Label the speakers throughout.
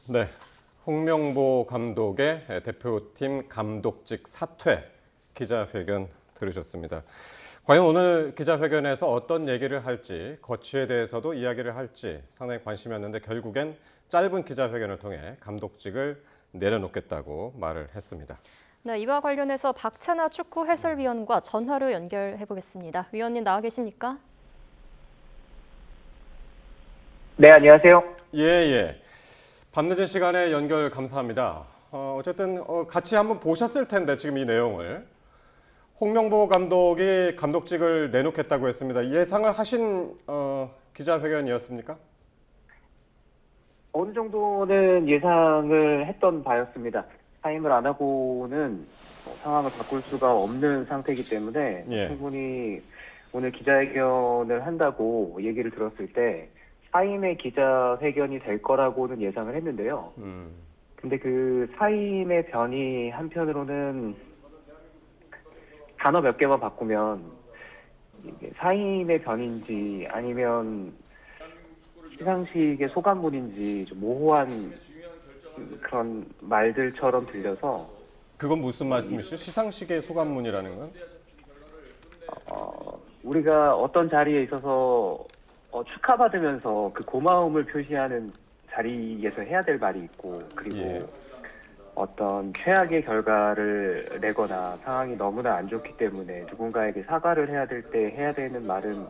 Speaker 1: 네, 홍명보 감독의 대표팀 감독직 사퇴 기자회견 들으셨습니다. 과연 오늘 기자회견에서 어떤 얘기를 할지, 거취에 대해서도 이야기를 할지 상당히 관심이었는데 결국엔 짧은 기자회견을 통해 감독직을 내려놓겠다고 말을 했습니다.
Speaker 2: 네, 이와 관련해서 박찬하 축구 해설위원과 전화로 연결해 보겠습니다. 위원님 나와 계십니까?
Speaker 3: 네, 안녕하세요.
Speaker 1: 예. 밤늦은 시간에 연결 감사합니다. 어쨌든 같이 한번 보셨을 텐데 지금 이 내용을. 홍명보 감독이 감독직을 내놓겠다고 했습니다. 예상을 하신 기자회견이었습니까?
Speaker 3: 어느 정도는 예상을 했던 바였습니다. 사임을 안 하고는 상황을 바꿀 수가 없는 상태이기 때문에 충분히 오늘 기자회견을 한다고 얘기를 들었을 때 사임의 기자회견이 될 거라고는 예상을 했는데요. 근데 그 사임의 변이 한편으로는 단어 몇 개만 바꾸면 이게 사임의 변인지 아니면 시상식의 소감문인지 좀 모호한 그런 말들처럼 들려서.
Speaker 1: 그건 무슨 말씀이시죠? 시상식의 소감문이라는 건?
Speaker 3: 우리가 어떤 자리에 있어서 축하받으면서 그 고마움을 표시하는 자리에서 해야 될 말이 있고, 그리고 어떤 최악의 결과를 내거나 상황이 너무나 안 좋기 때문에 누군가에게 사과를 해야 될 때 해야 되는 말은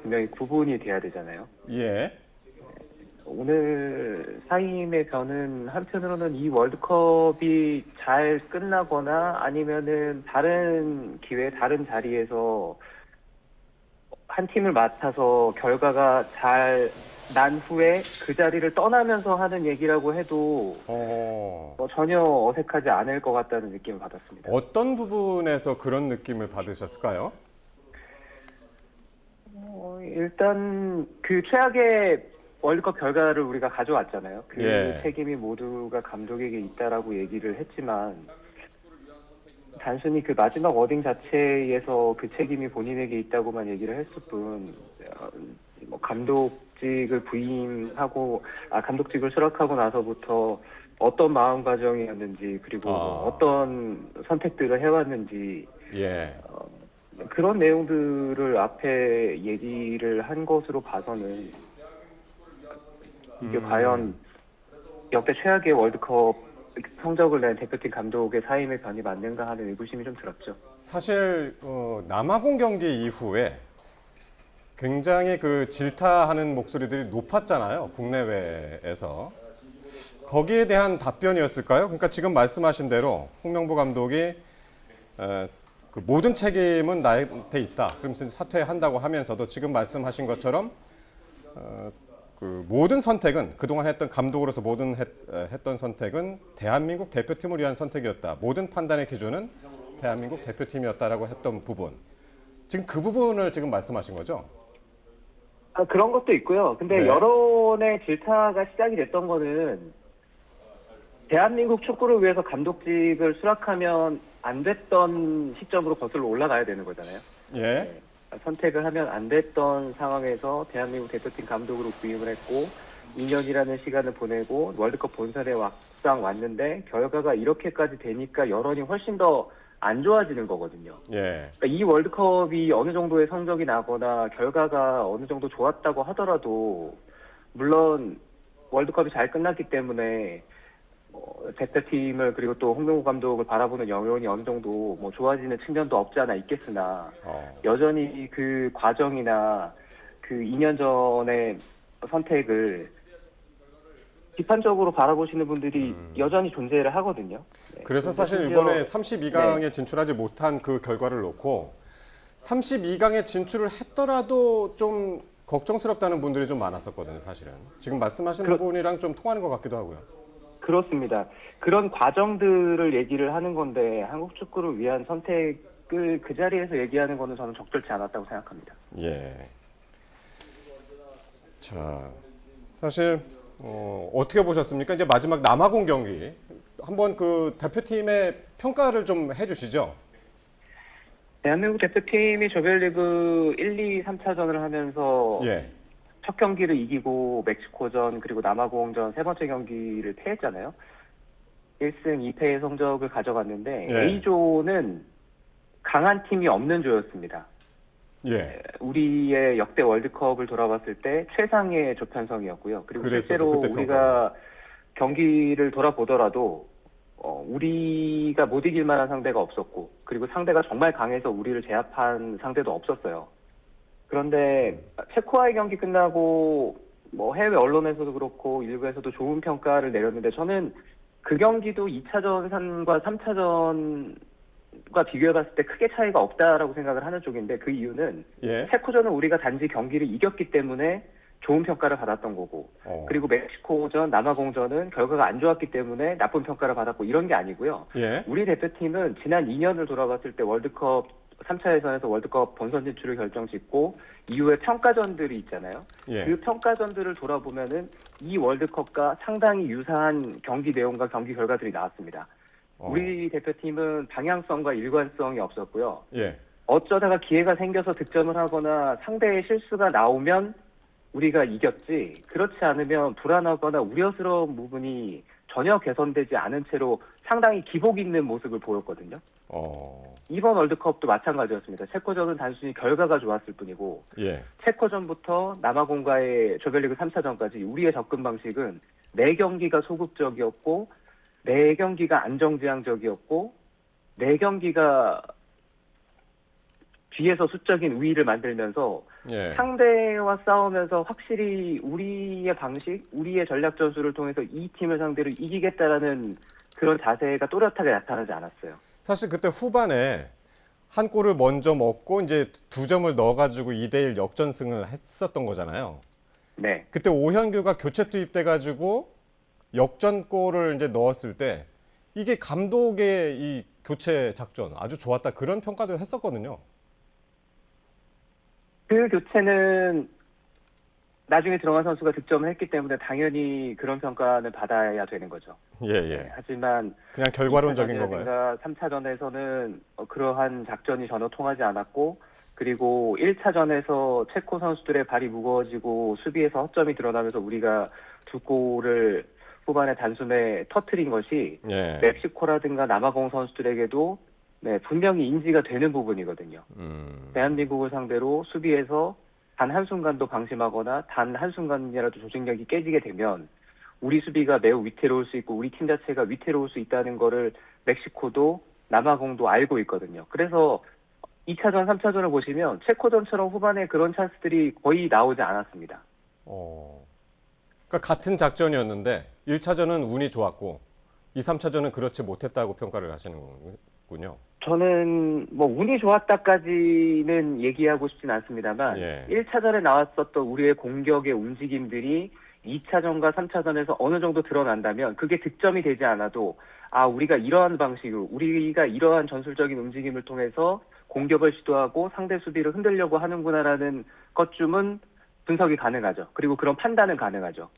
Speaker 3: 분명히 구분이 돼야 되잖아요. 오늘 사임의 변은 한편으로는 이 월드컵이 잘 끝나거나 아니면은 다른 기회, 다른 자리에서 한 팀을 맡아서 결과가 잘 난 후에 그 자리를 떠나면서 하는 얘기라고 해도 전혀 어색하지 않을 것 같다는 느낌을 받았습니다.
Speaker 1: 어떤 부분에서 그런 느낌을 받으셨을까요?
Speaker 3: 일단 그 최악의 월드컵 결과를 우리가 가져왔잖아요. 그 책임이 모두가 감독에게 있다라고 얘기를 했지만 단순히 그 마지막 워딩 자체에서 그 책임이 본인에게 있다고만 얘기를 했을 뿐, 감독직을 감독직을 수락하고 나서부터 어떤 마음가짐이었는지, 그리고 어떤 선택들을 해왔는지, 그런 내용들을 앞에 얘기를 한 것으로 봐서는 이게 과연 역대 최악의 월드컵 성적을 낸 대표팀 감독의 사임의 변이 맞는가 하는 의구심이 좀 들었죠.
Speaker 1: 사실 남아공 경기 이후에 굉장히 그 질타하는 목소리들이 높았잖아요. 국내외에서. 거기에 대한 답변이었을까요? 그러니까 지금 말씀하신 대로 홍명보 감독이 그 모든 책임은 나한테 있다. 그러면서 사퇴한다고 하면서도 지금 말씀하신 것처럼 그 모든 선택은 그동안 했던 감독으로서 했던 선택은 대한민국 대표팀을 위한 선택이었다. 모든 판단의 기준은 대한민국 대표팀이었다라고 했던 부분. 지금 그 부분을 지금 말씀하신 거죠?
Speaker 3: 그런 것도 있고요. 근데 여론의 질타가 시작이 됐던 거는 대한민국 축구를 위해서 감독직을 수락하면 안 됐던 시점으로 거슬러 올라가야 되는 거잖아요. 선택을 하면 안 됐던 상황에서 대한민국 대표팀 감독으로 부임을 했고 2년이라는 시간을 보내고 월드컵 본선에 막상 왔는데 결과가 이렇게까지 되니까 여론이 훨씬 더 안 좋아지는 거거든요. 그러니까 이 월드컵이 어느 정도의 성적이 나거나 결과가 어느 정도 좋았다고 하더라도 물론 월드컵이 잘 끝났기 때문에 대표팀을 그리고 또 홍명보 감독을 바라보는 여론이 어느 정도 좋아지는 측면도 없지 않아 있겠으나 여전히 그 과정이나 그 2년 전의 선택을 비판적으로 바라보시는 분들이 여전히 존재를 하거든요.
Speaker 1: 그래서 사실 이번에 32강에 진출하지 못한 그 결과를 놓고 32강에 진출을 했더라도 좀 걱정스럽다는 분들이 좀 많았었거든요, 사실은. 지금 말씀하시는 부분이랑 좀 통하는 것 같기도 하고요.
Speaker 3: 그렇습니다. 그런 과정들을 얘기를 하는 건데 한국 축구를 위한 선택을 그 자리에서 얘기하는 거는 저는 적절치 않았다고 생각합니다.
Speaker 1: 자, 사실 어떻게 보셨습니까? 이제 마지막 남아공 경기 한번 그 대표팀의 평가를 좀 해주시죠.
Speaker 3: 대한민국 대표팀이 조별리그 1, 2, 3차전을 하면서 첫 경기를 이기고 멕시코전 그리고 남아공전 세 번째 경기를 패했잖아요. 1승 2패의 성적을 가져갔는데
Speaker 1: 예.
Speaker 3: A조는 강한 팀이 없는 조였습니다.
Speaker 1: 예.
Speaker 3: 우리의 역대 월드컵을 돌아봤을 때 최상의 조편성이었고요. 그리고
Speaker 1: 그랬었죠,
Speaker 3: 실제로
Speaker 1: 그때
Speaker 3: 우리가 경기를 돌아보더라도 우리가 못 이길 만한 상대가 없었고, 그리고 상대가 정말 강해서 우리를 제압한 상대도 없었어요. 그런데 체코와의 경기 끝나고 뭐 해외 언론에서도 그렇고 일부에서도 좋은 평가를 내렸는데, 저는 그 경기도 2차전과 3차전과 비교해봤을 때 크게 차이가 없다라고 생각을 하는 쪽인데, 그 이유는
Speaker 1: 예.
Speaker 3: 체코전은 우리가 단지 경기를 이겼기 때문에 좋은 평가를 받았던 거고, 그리고 멕시코전, 남아공전은 결과가 안 좋았기 때문에 나쁜 평가를 받았고, 이런 게 아니고요.
Speaker 1: 예.
Speaker 3: 우리 대표팀은 지난 2년을 돌아봤을 때 월드컵 3차 예선에서 월드컵 본선 진출을 결정짓고 이후에 평가전들이 있잖아요.
Speaker 1: 예.
Speaker 3: 그 평가전들을 돌아보면은 이 월드컵과 상당히 유사한 경기 내용과 경기 결과들이 나왔습니다. 우리 대표팀은 방향성과 일관성이 없었고요.
Speaker 1: 예.
Speaker 3: 어쩌다가 기회가 생겨서 득점을 하거나 상대의 실수가 나오면 우리가 이겼지, 그렇지 않으면 불안하거나 우려스러운 부분이 전혀 개선되지 않은 채로 상당히 기복 있는 모습을 보였거든요. 이번 월드컵도 마찬가지였습니다. 체코전은 단순히 결과가 좋았을 뿐이고,
Speaker 1: 예.
Speaker 3: 체코전부터 남아공과의 조별리그 3차전까지 우리의 접근 방식은 4경기가 소극적이었고, 4경기가 안정지향적이었고, 4경기가 뒤에서 수적인 우위를 만들면서
Speaker 1: 예.
Speaker 3: 상대와 싸우면서 확실히 우리의 방식, 우리의 전략 전술을 통해서 이 팀을 상대로 이기겠다라는 그런 자세가 또렷하게 나타나지 않았어요.
Speaker 1: 사실 그때 후반에 한 골을 먼저 먹고 이제 2점을 넣어가지고 2대1 역전승을 했었던 거잖아요.
Speaker 3: 네.
Speaker 1: 그때 오현규가 교체 투입돼가지고 역전골을 이제 넣었을 때 이게 감독의 이 교체 작전 아주 좋았다, 그런 평가도 했었거든요.
Speaker 3: 그 교체는 나중에 들어간 선수가 득점을 했기 때문에 당연히 그런 평가는 받아야 되는 거죠.
Speaker 1: 예, 예.
Speaker 3: 하지만
Speaker 1: 그냥 결과론적인 건가요?
Speaker 3: 3차전에서는 그러한 작전이 전혀 통하지 않았고, 그리고 1차전에서 체코 선수들의 발이 무거워지고 수비에서 허점이 드러나면서 우리가 2골을 후반에 단숨에 터트린 것이
Speaker 1: 예.
Speaker 3: 멕시코라든가 남아공 선수들에게도 분명히 인지가 되는 부분이거든요. 대한민국을 상대로 수비에서 단 한순간도 방심하거나 단 한순간이라도 조직력이 깨지게 되면 우리 수비가 매우 위태로울 수 있고 우리 팀 자체가 위태로울 수 있다는 거를 멕시코도 남아공도 알고 있거든요. 그래서 2차전, 3차전을 보시면 체코전처럼 후반에 그런 찬스들이 거의 나오지 않았습니다.
Speaker 1: 그러니까 같은 작전이었는데 1차전은 운이 좋았고 2, 3차전은 그렇지 못했다고 평가를 하시는 거군요.
Speaker 3: 저는 뭐 운이 좋았다까지는 얘기하고 싶진 않습니다만,
Speaker 1: 예.
Speaker 3: 1차전에 나왔었던 우리의 공격의 움직임들이 2차전과 3차전에서 어느 정도 드러난다면 그게 득점이 되지 않아도 우리가 이러한 방식으로, 우리가 이러한 전술적인 움직임을 통해서 공격을 시도하고 상대 수비를 흔들려고 하는구나라는 것쯤은 분석이 가능하죠. 그리고 그런 판단은 가능하죠.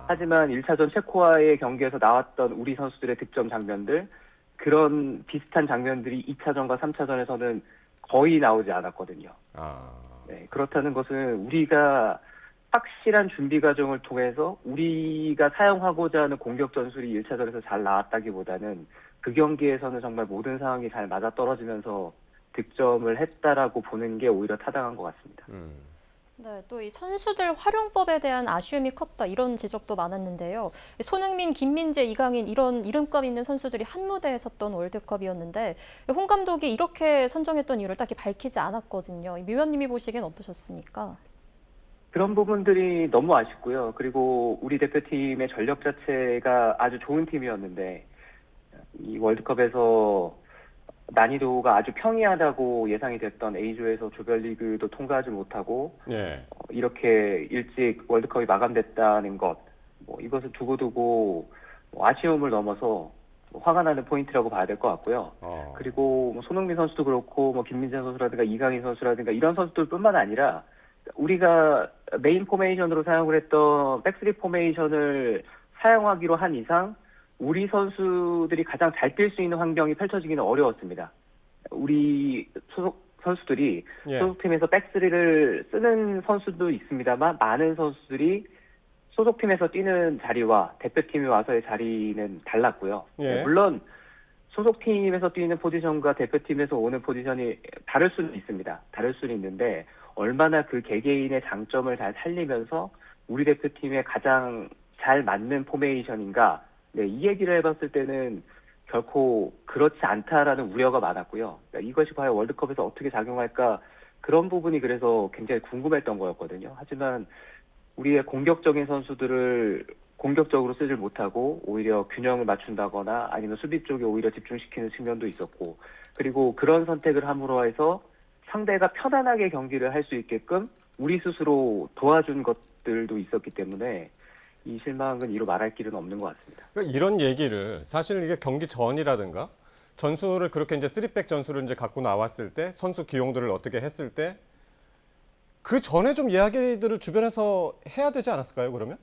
Speaker 3: 하지만 1차전 체코와의 경기에서 나왔던 우리 선수들의 득점 장면들, 그런 비슷한 장면들이 2차전과 3차전에서는 거의 나오지 않았거든요. 네, 그렇다는 것은 우리가 확실한 준비 과정을 통해서 우리가 사용하고자 하는 공격 전술이 1차전에서 잘 나왔다기보다는 그 경기에서는 정말 모든 상황이 잘 맞아떨어지면서 득점을 했다라고 보는 게 오히려 타당한 것 같습니다.
Speaker 2: 네, 또 이 선수들 활용법에 대한 아쉬움이 컸다, 이런 지적도 많았는데요. 손흥민, 김민재, 이강인, 이런 이름감 있는 선수들이 한 무대에 섰던 월드컵이었는데 홍 감독이 이렇게 선정했던 이유를 딱히 밝히지 않았거든요. 미 위원님이 보시기엔 어떠셨습니까?
Speaker 3: 그런 부분들이 너무 아쉽고요. 그리고 우리 대표팀의 전력 자체가 아주 좋은 팀이었는데 이 월드컵에서 난이도가 아주 평이하다고 예상이 됐던 A조에서 조별리그도 통과하지 못하고 이렇게 일찍 월드컵이 마감됐다는 것, 이것을 두고두고 아쉬움을 넘어서 화가 나는 포인트라고 봐야 될 것 같고요. 그리고 손흥민 선수도 그렇고 김민재 선수라든가 이강인 선수라든가 이런 선수들뿐만 아니라 우리가 메인 포메이션으로 사용을 했던 백스리 포메이션을 사용하기로 한 이상 우리 선수들이 가장 잘 뛸 수 있는 환경이 펼쳐지기는 어려웠습니다. 우리 소속 선수들이
Speaker 1: 예.
Speaker 3: 소속팀에서 백스리를 쓰는 선수도 있습니다만 많은 선수들이 소속팀에서 뛰는 자리와 대표팀에 와서의 자리는 달랐고요.
Speaker 1: 예.
Speaker 3: 물론 소속팀에서 뛰는 포지션과 대표팀에서 오는 포지션이 다를 수는 있습니다. 다를 수는 있는데 얼마나 그 개개인의 장점을 잘 살리면서 우리 대표팀에 가장 잘 맞는 포메이션인가, 네, 이 얘기를 해봤을 때는 결코 그렇지 않다라는 우려가 많았고요. 그러니까 이것이 과연 월드컵에서 어떻게 작용할까, 그런 부분이 그래서 굉장히 궁금했던 거였거든요. 하지만 우리의 공격적인 선수들을 공격적으로 쓰질 못하고 오히려 균형을 맞춘다거나 아니면 수비 쪽에 오히려 집중시키는 측면도 있었고, 그리고 그런 선택을 함으로 해서 상대가 편안하게 경기를 할 수 있게끔 우리 스스로 도와준 것들도 있었기 때문에 이 실망은 이루 말할 길은 없는 것 같습니다.
Speaker 1: 그러니까 이런 얘기를 사실 이게 경기 전이라든가 전술을 그렇게 이제 3백 전술을 이제 갖고 나왔을 때 선수 기용들을 어떻게 했을 때 그 전에 좀 이야기들을 주변에서 해야 되지 않았을까요, 그러면?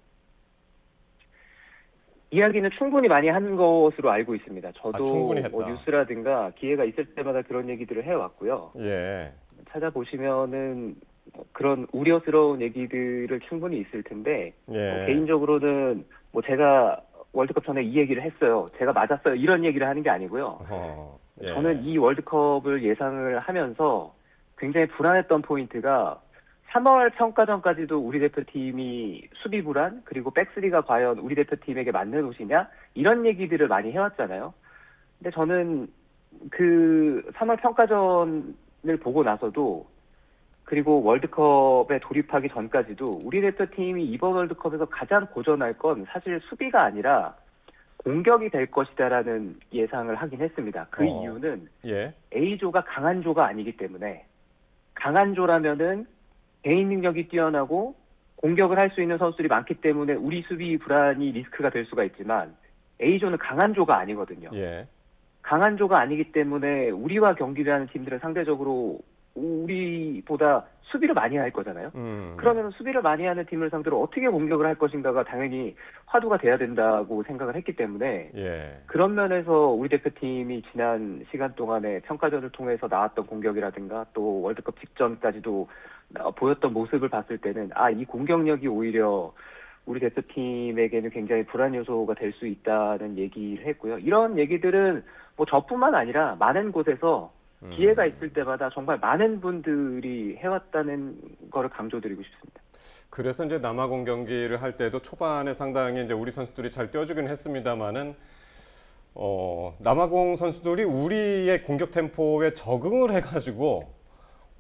Speaker 3: 이야기는 충분히 많이 한 것으로 알고 있습니다. 저도
Speaker 1: 충분히 했다.
Speaker 3: 뉴스라든가 기회가 있을 때마다 그런 얘기들을 해왔고요.
Speaker 1: 예.
Speaker 3: 찾아보시면은 그런 우려스러운 얘기들을 충분히 있을 텐데
Speaker 1: 예.
Speaker 3: 개인적으로는 제가 월드컵 전에 이 얘기를 했어요. 제가 맞았어요. 이런 얘기를 하는 게 아니고요.
Speaker 1: 예.
Speaker 3: 저는 이 월드컵을 예상을 하면서 굉장히 불안했던 포인트가 3월 평가전까지도 우리 대표팀이 수비 불안, 그리고 백스리가 과연 우리 대표팀에게 맞는 옷이냐, 이런 얘기들을 많이 해왔잖아요. 근데 저는 그 3월 평가전을 보고 나서도, 그리고 월드컵에 돌입하기 전까지도 우리 대표팀이 이번 월드컵에서 가장 고전할 건 사실 수비가 아니라 공격이 될 것이다라는 예상을 하긴 했습니다. 그 이유는
Speaker 1: 예.
Speaker 3: A조가 강한 조가 아니기 때문에, 강한 조라면은 개인 능력이 뛰어나고 공격을 할 수 있는 선수들이 많기 때문에 우리 수비 불안이 리스크가 될 수가 있지만 A조는 강한 조가 아니거든요.
Speaker 1: 예.
Speaker 3: 강한 조가 아니기 때문에 우리와 경기를 하는 팀들은 상대적으로 우리보다 수비를 많이 할 거잖아요. 그러면 수비를 많이 하는 팀을 상대로 어떻게 공격을 할 것인가가 당연히 화두가 돼야 된다고 생각을 했기 때문에
Speaker 1: 예.
Speaker 3: 그런 면에서 우리 대표팀이 지난 시간 동안에 평가전을 통해서 나왔던 공격이라든가 또 월드컵 직전까지도 보였던 모습을 봤을 때는 이 공격력이 오히려 우리 대표팀에게는 굉장히 불안 요소가 될 수 있다는 얘기를 했고요. 이런 얘기들은 저뿐만 아니라 많은 곳에서 기회가 있을 때마다 정말 많은 분들이 해왔다는 거를 강조드리고 싶습니다.
Speaker 1: 그래서 이제 남아공 경기를 할 때도 초반에 상당히 이제 우리 선수들이 잘 뛰어주긴 했습니다만은 남아공 선수들이 우리의 공격 템포에 적응을 해가지고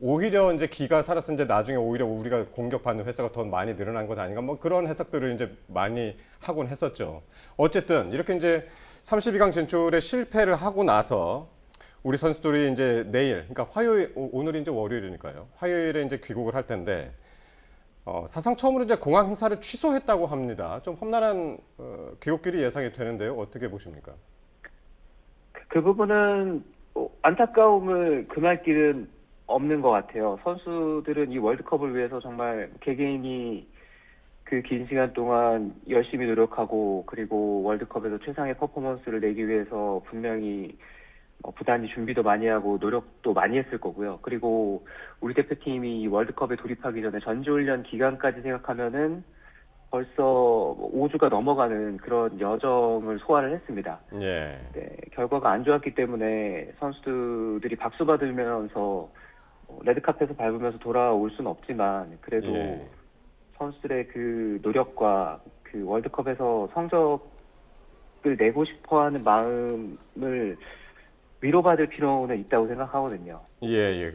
Speaker 1: 오히려 이제 기가 살아서 이제 나중에 오히려 우리가 공격받는 횟수가 더 많이 늘어난 것 아닌가, 그런 해석들을 이제 많이 하곤 했었죠. 어쨌든 이렇게 이제 32강 진출에 실패를 하고 나서 우리 선수들이 이제 내일, 그러니까 화요일, 오늘이 이제 월요일이니까요. 화요일에 이제 귀국을 할 텐데 사상 처음으로 이제 공항 행사를 취소했다고 합니다. 좀 험난한 귀국길이 예상이 되는데요. 어떻게 보십니까?
Speaker 3: 그 부분은 안타까움을 금할 길은 없는 것 같아요. 선수들은 이 월드컵을 위해서 정말 개개인이 그 긴 시간 동안 열심히 노력하고 그리고 월드컵에서 최상의 퍼포먼스를 내기 위해서 분명히 부단히 준비도 많이 하고 노력도 많이 했을 거고요. 그리고 우리 대표팀이 월드컵에 돌입하기 전에 전지훈련 기간까지 생각하면은 벌써 5주가 넘어가는 그런 여정을 소화를 했습니다.
Speaker 1: 예.
Speaker 3: 네, 결과가 안 좋았기 때문에 선수들이 박수 받으면서 레드카펫을 밟으면서 돌아올 수는 없지만 그래도
Speaker 1: 예.
Speaker 3: 선수들의 그 노력과 그 월드컵에서 성적을 내고 싶어하는 마음을 위로받을 필요는 있다고 생각하거든요.
Speaker 1: 예.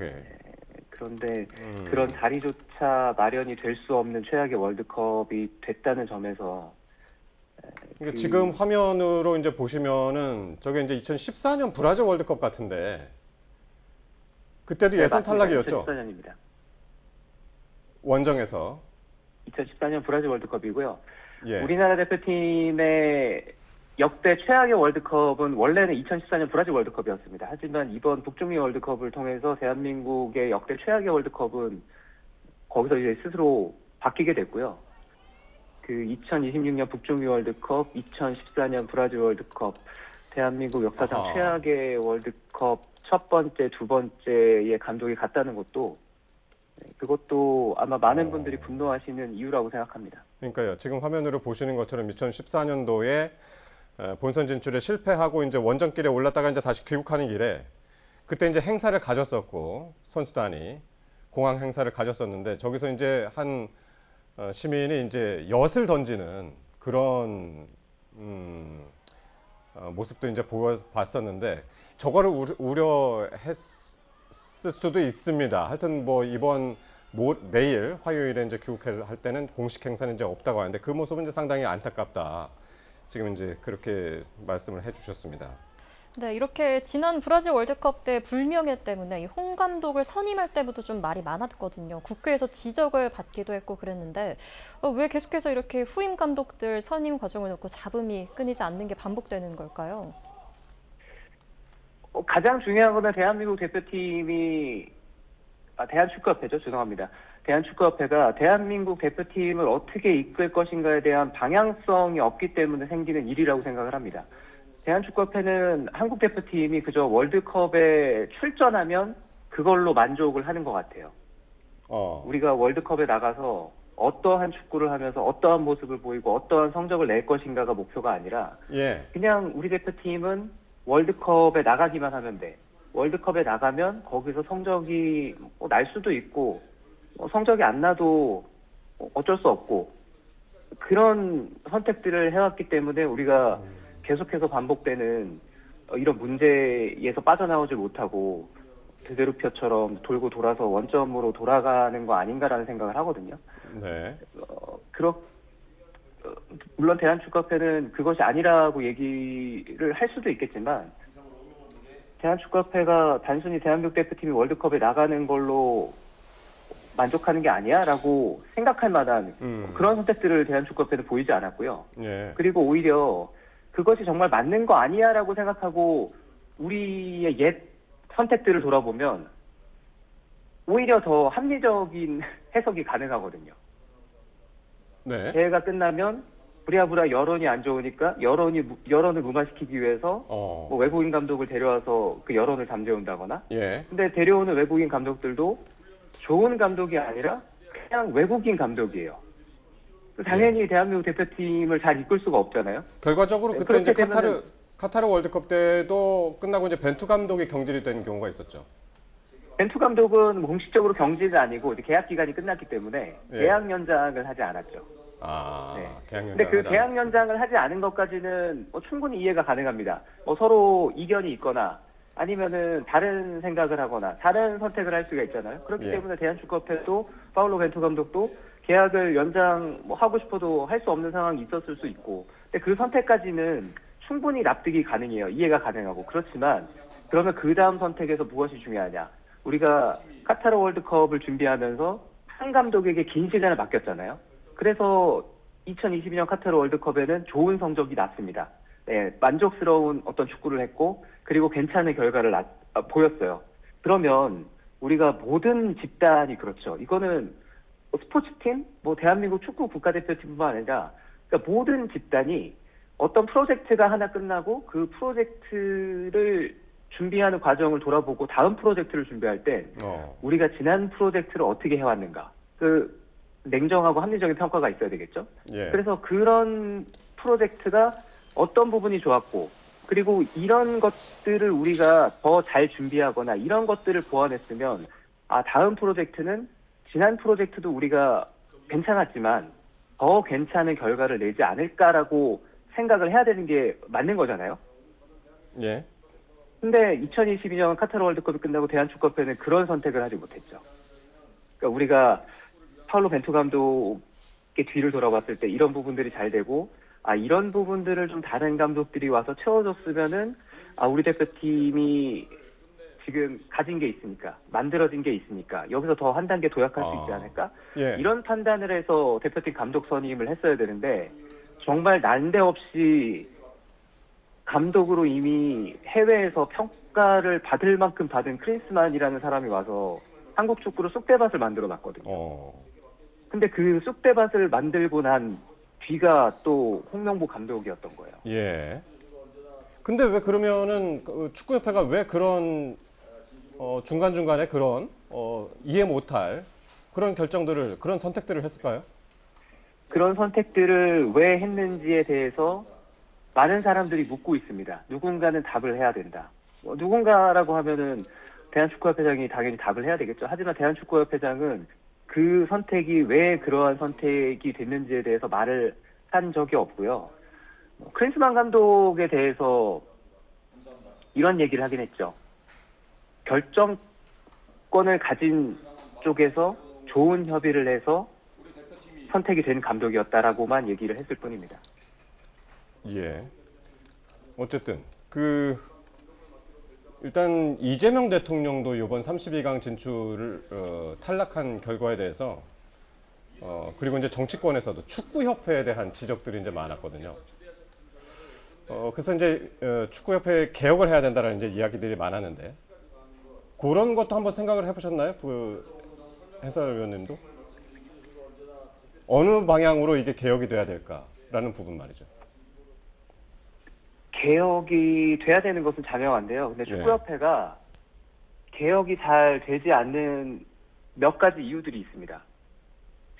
Speaker 3: 그런데 그런 자리조차 마련이 될 수 없는 최악의 월드컵이 됐다는 점에서
Speaker 1: 그러니까 지금 화면으로 이제 보시면은 저게 이제 2014년 브라질 월드컵 같은데 그때도 예선 탈락이었죠.
Speaker 3: 2014년입니다.
Speaker 1: 원정에서.
Speaker 3: 2014년 브라질 월드컵이고요.
Speaker 1: 예.
Speaker 3: 우리나라 대표팀의 역대 최악의 월드컵은 원래는 2014년 브라질 월드컵이었습니다. 하지만 이번 북중미 월드컵을 통해서 대한민국의 역대 최악의 월드컵은 거기서 이제 스스로 바뀌게 됐고요. 그 2026년 북중미 월드컵, 2014년 브라질 월드컵 대한민국 역사상
Speaker 1: 아하.
Speaker 3: 최악의 월드컵 첫 번째, 두 번째의 감독이 갔다는 것도 그것도 아마 많은 분들이 분노하시는 이유라고 생각합니다.
Speaker 1: 그러니까요. 지금 화면으로 보시는 것처럼 2014년도에 본선 진출에 실패하고 이제 원정길에 올랐다가 이제 다시 귀국하는 길에 그때 이제 행사를 가졌었고 선수단이 공항 행사를 가졌었는데 저기서 이제 한 시민이 이제 엿을 던지는 그런 모습도 이제 보여봤었는데 저거를 우려했을 수도 있습니다. 하여튼 뭐 이번 내일 화요일에 이제 귀국할 때는 공식 행사는 이제 없다고 하는데 그 모습은 이제 상당히 안타깝다. 지금 이제 그렇게 말씀을 해주셨습니다.
Speaker 2: 네, 이렇게 지난 브라질 월드컵 때 불명예 때문에 이 홍 감독을 선임할 때부터 좀 말이 많았거든요. 국회에서 지적을 받기도 했고 그랬는데 왜 계속해서 이렇게 후임 감독들 선임 과정을 놓고 잡음이 끊이지 않는 게 반복되는 걸까요?
Speaker 3: 가장 중요한 거는 대한민국 대표팀이 대한축구협회죠. 죄송합니다. 대한축구협회가 대한민국 대표팀을 어떻게 이끌 것인가에 대한 방향성이 없기 때문에 생기는 일이라고 생각을 합니다. 대한축구협회는 한국 대표팀이 그저 월드컵에 출전하면 그걸로 만족을 하는 것 같아요. 우리가 월드컵에 나가서 어떠한 축구를 하면서 어떠한 모습을 보이고 어떠한 성적을 낼 것인가가 목표가 아니라
Speaker 1: 예.
Speaker 3: 그냥 우리 대표팀은 월드컵에 나가기만 하면 돼. 월드컵에 나가면 거기서 성적이 날 수도 있고 성적이 안 나도 어쩔 수 없고 그런 선택들을 해왔기 때문에 우리가 계속해서 반복되는 이런 문제에서 빠져나오지 못하고 드대루표처럼 돌고 돌아서 원점으로 돌아가는 거 아닌가라는 생각을 하거든요.
Speaker 1: 네.
Speaker 3: 물론 대한축구협회는 그것이 아니라고 얘기를 할 수도 있겠지만 대한축구협회가 단순히 대한민국 대표팀이 월드컵에 나가는 걸로 만족하는 게 아니야라고 생각할 만한 그런 선택들을 대한축구협회는 보이지 않았고요.
Speaker 1: 예.
Speaker 3: 그리고 오히려 그것이 정말 맞는 거 아니야라고 생각하고 우리의 옛 선택들을 돌아보면 오히려 더 합리적인 해석이 가능하거든요.
Speaker 1: 네.
Speaker 3: 대회가 끝나면 부랴부랴 여론이 안 좋으니까 여론을 무마시키기 위해서 뭐 외국인 감독을 데려와서 그 여론을 잠재운다거나.
Speaker 1: 예.
Speaker 3: 근데 데려오는 외국인 감독들도 좋은 감독이 아니라 그냥 외국인 감독이에요. 당연히 대한민국 대표팀을 잘 이끌 수가 없잖아요.
Speaker 1: 결과적으로 그때 이제
Speaker 3: 되면은
Speaker 1: 카타르 월드컵 때도 끝나고 이제 벤투 감독이 경질이 된 경우가 있었죠.
Speaker 3: 벤투 감독은 공식적으로 경질은 아니고 이제 계약 기간이 끝났기 때문에
Speaker 1: 예.
Speaker 3: 계약 연장을 하지 않았죠.
Speaker 1: 네. 계약
Speaker 3: 근데 그 계약 연장을 하지 않은 것까지는 충분히 이해가 가능합니다. 서로 이견이 있거나 아니면은 다른 생각을 하거나 다른 선택을 할 수가 있잖아요. 그렇기 때문에 대한축구협회도 파울로 벤투 감독도 계약을 연장 하고 싶어도 할 수 없는 상황이 있었을 수 있고, 근데 그 선택까지는 충분히 납득이 가능해요. 이해가 가능하고. 그렇지만 그러면 그 다음 선택에서 무엇이 중요하냐? 우리가 카타르 월드컵을 준비하면서 한 감독에게 긴 시간을 맡겼잖아요. 그래서 2022년 카타르 월드컵에는 좋은 성적이 났습니다. 네, 만족스러운 어떤 축구를 했고 그리고 괜찮은 결과를 보였어요. 그러면 우리가 모든 집단이 그렇죠. 이거는 스포츠팀, 대한민국 축구 국가대표팀뿐만 아니라 그러니까 모든 집단이 어떤 프로젝트가 하나 끝나고 그 프로젝트를 준비하는 과정을 돌아보고 다음 프로젝트를 준비할 때 우리가 지난 프로젝트를 어떻게 해왔는가. 냉정하고 합리적인 평가가 있어야 되겠죠.
Speaker 1: 예.
Speaker 3: 그래서 그런 프로젝트가 어떤 부분이 좋았고 그리고 이런 것들을 우리가 더 잘 준비하거나 이런 것들을 보완했으면 다음 프로젝트는 지난 프로젝트도 우리가 괜찮았지만 더 괜찮은 결과를 내지 않을까라고 생각을 해야 되는 게 맞는 거잖아요.
Speaker 1: 예.
Speaker 3: 근데 2022년 카타르 월드컵이 끝나고 대한축구협회는 그런 선택을 하지 못했죠. 그러니까 우리가 파울로 벤투 감독의 뒤를 돌아봤을 때 이런 부분들이 잘 되고 이런 부분들을 좀 다른 감독들이 와서 채워줬으면은 우리 대표팀이 지금 가진 게 있으니까 만들어진 게 있으니까 여기서 더 한 단계 도약할 수 있지 않을까?
Speaker 1: 예.
Speaker 3: 이런 판단을 해서 대표팀 감독 선임을 했어야 되는데 정말 난데없이 감독으로 이미 해외에서 평가를 받을 만큼 받은 크리스만이라는 사람이 와서 한국 축구로 쑥대밭을 만들어 놨거든요. 근데 그 쑥대밭을 만들고 난 뒤가 또 홍명보 감독이었던 거예요.
Speaker 1: 예. 근데 왜 그러면은 그 축구협회가 왜 그런 중간중간에 그런 이해 못할 그런 결정들을 그런 선택들을 했을까요?
Speaker 3: 그런 선택들을 왜 했는지에 대해서 많은 사람들이 묻고 있습니다. 누군가는 답을 해야 된다. 누군가라고 하면은 대한축구협회장이 당연히 답을 해야 되겠죠. 하지만 대한축구협회장은 그 선택이 왜 그러한 선택이 됐는지에 대해서 말을 한 적이 없고요. 크린스만 감독에 대해서 이런 얘기를 하긴 했죠. 결정권을 가진 쪽에서 좋은 협의를 해서 선택이 된 감독이었다라고만 얘기를 했을 뿐입니다.
Speaker 1: 예. 어쨌든 일단 이재명 대통령도 이번 32강 진출을 탈락한 결과에 대해서 그리고 이제 정치권에서도 축구협회에 대한 지적들이 이제 많았거든요. 그래서 이제 축구협회 개혁을 해야 된다라는 이제 이야기들이 많았는데 그런 것도 한번 생각을 해보셨나요? 그 해설위원님도 어느 방향으로 이게 개혁이 돼야 될까라는 부분 말이죠.
Speaker 3: 개혁이 돼야 되는 것은 자명한데요. 근데 축구협회가 개혁이 잘 되지 않는 몇 가지 이유들이 있습니다.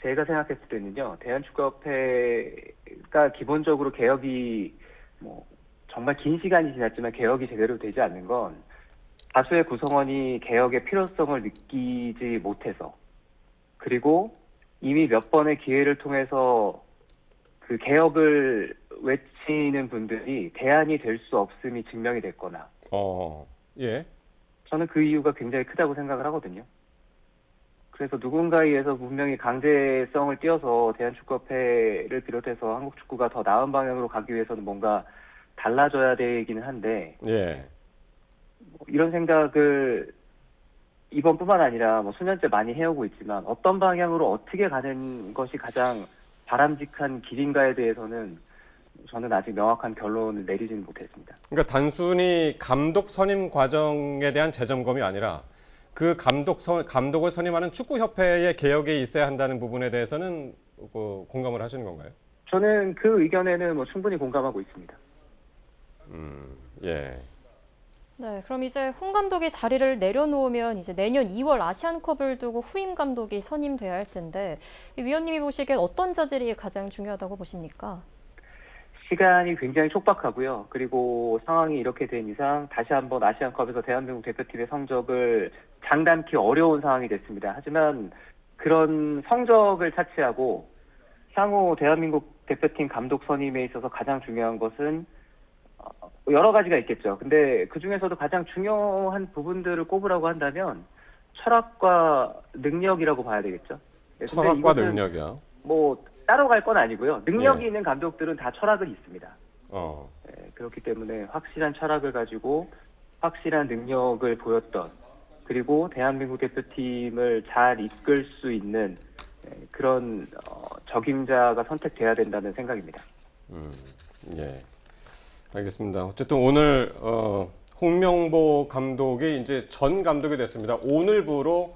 Speaker 3: 제가 생각했을 때는요, 대한축구협회가 기본적으로 개혁이 정말 긴 시간이 지났지만 개혁이 제대로 되지 않는 건 다수의 구성원이 개혁의 필요성을 느끼지 못해서, 그리고 이미 몇 번의 기회를 통해서 그 개혁을 외치는 분들이 대안이 될 수 없음이 증명이 됐거나,
Speaker 1: 예.
Speaker 3: 저는 그 이유가 굉장히 크다고 생각을 하거든요. 그래서 누군가에 의해서 분명히 강제성을 띄어서 대한축구협회를 비롯해서 한국 축구가 더 나은 방향으로 가기 위해서는 뭔가 달라져야 되기는 한데,
Speaker 1: 예.
Speaker 3: 이런 생각을 이번뿐만 아니라 수년째 많이 해오고 있지만 어떤 방향으로 어떻게 가는 것이 가장 바람직한 길인가에 대해서는 저는 아직 명확한 결론을 내리지는 못했습니다.
Speaker 1: 그러니까 단순히 감독 선임 과정에 대한 재점검이 아니라 그 감독을 선임하는 축구협회의 개혁이 있어야 한다는 부분에 대해서는 공감을 하시는 건가요?
Speaker 3: 저는 그 의견에는 충분히 공감하고 있습니다.
Speaker 1: 예.
Speaker 2: 네, 그럼 이제 홍 감독이 자리를 내려놓으면 이제 내년 2월 아시안컵을 두고 후임 감독이 선임돼야 할 텐데 위원님이 보시기엔 어떤 자질이 가장 중요하다고 보십니까?
Speaker 3: 시간이 굉장히 촉박하고요. 그리고 상황이 이렇게 된 이상 다시 한번 아시안컵에서 대한민국 대표팀의 성적을 장담기 어려운 상황이 됐습니다. 하지만 그런 성적을 차치하고 향후 대한민국 대표팀 감독 선임에 있어서 가장 중요한 것은 여러 가지가 있겠죠. 근데 그 중에서도 가장 중요한 부분들을 꼽으라고 한다면 철학과 능력이라고 봐야 되겠죠. 네,
Speaker 1: 철학과 능력이요.
Speaker 3: 따로 갈 건 아니고요. 능력이
Speaker 1: 예.
Speaker 3: 있는 감독들은 다 철학은 있습니다.
Speaker 1: 네,
Speaker 3: 그렇기 때문에 확실한 철학을 가지고 확실한 능력을 보였던, 그리고 대한민국 대표팀을 잘 이끌 수 있는 그런 적임자가 선택돼야 된다는 생각입니다.
Speaker 1: 예. 알겠습니다. 어쨌든 오늘 홍명보 감독이 이제 전 감독이 됐습니다. 오늘부로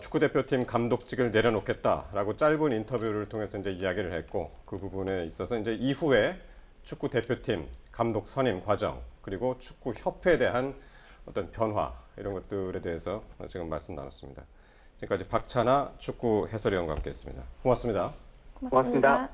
Speaker 1: 축구 대표팀 감독직을 내려놓겠다라고 짧은 인터뷰를 통해서 이제 이야기를 했고, 그 부분에 있어서 이제 이후에 축구 대표팀 감독 선임 과정 그리고 축구 협회에 대한 어떤 변화 이런 것들에 대해서 지금 말씀 나눴습니다. 지금까지 박찬하 축구 해설위원과 함께했습니다. 고맙습니다.
Speaker 2: 고맙습니다.